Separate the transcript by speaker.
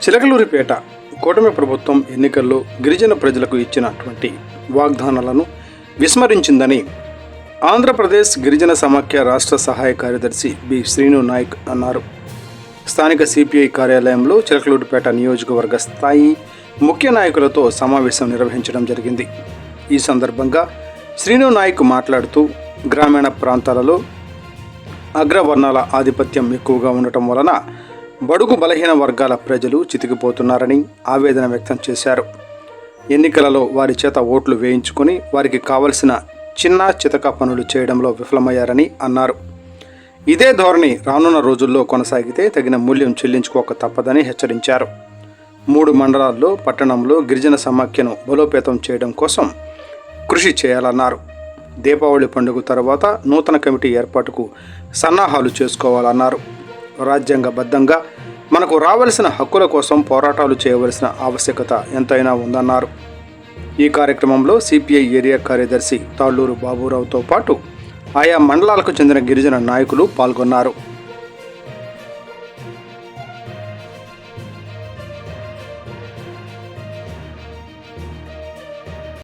Speaker 1: చిలకలూరిపేట కూటమి ప్రభుత్వం ఎన్నికల్లో గిరిజన ప్రజలకు ఇచ్చినటువంటి వాగ్దానాలను విస్మరించిందని ఆంధ్రప్రదేశ్ గిరిజన సమాఖ్య రాష్ట్ర సహాయ కార్యదర్శి బి శ్రీను నాయక్ అన్నారు. స్థానిక సిపిఐ కార్యాలయంలో చిలకలూరిపేట నియోజకవర్గ స్థాయి ముఖ్య నాయకులతో సమావేశం నిర్వహించడం జరిగింది. ఈ సందర్భంగా శ్రీను నాయక్ మాట్లాడుతూ గ్రామీణ ప్రాంతాలలో అగ్రవర్ణాల ఆధిపత్యం ఎక్కువగా ఉండటం వలన బడుగు బలహీన వర్గాల ప్రజలు చితికిపోతున్నారని ఆవేదన వ్యక్తం చేశారు. ఎన్నికలలో వారి చేత ఓట్లు వేయించుకొని వారికి కావలసిన చిన్న చితక పనులు చేయడంలో విఫలమయ్యారని అన్నారు. ఇదే ధోరణి రానున్న రోజుల్లో కొనసాగితే తగిన మూల్యం చెల్లించుకోక తప్పదని హెచ్చరించారు. 3 మండలాల్లో పట్టణంలో గిరిజన సమాఖ్యను బలోపేతం చేయడం కోసం కృషి చేయాలన్నారు. దీపావళి పండుగ తర్వాత నూతన కమిటీ ఏర్పాటుకు సన్నాహాలు చేసుకోవాలన్నారు. రాజ్యాంగబద్ధంగా మనకు రావలసిన హక్కుల కోసం పోరాటాలు చేయవలసిన ఆవశ్యకత ఎంతైనా ఉందన్నారు. ఈ కార్యక్రమంలో సిపిఐ ఏరియా కార్యదర్శి తాళ్ళూరు బాబురావుతో పాటు ఆయా మండలాలకు చెందిన గిరిజన నాయకులు పాల్గొన్నారు.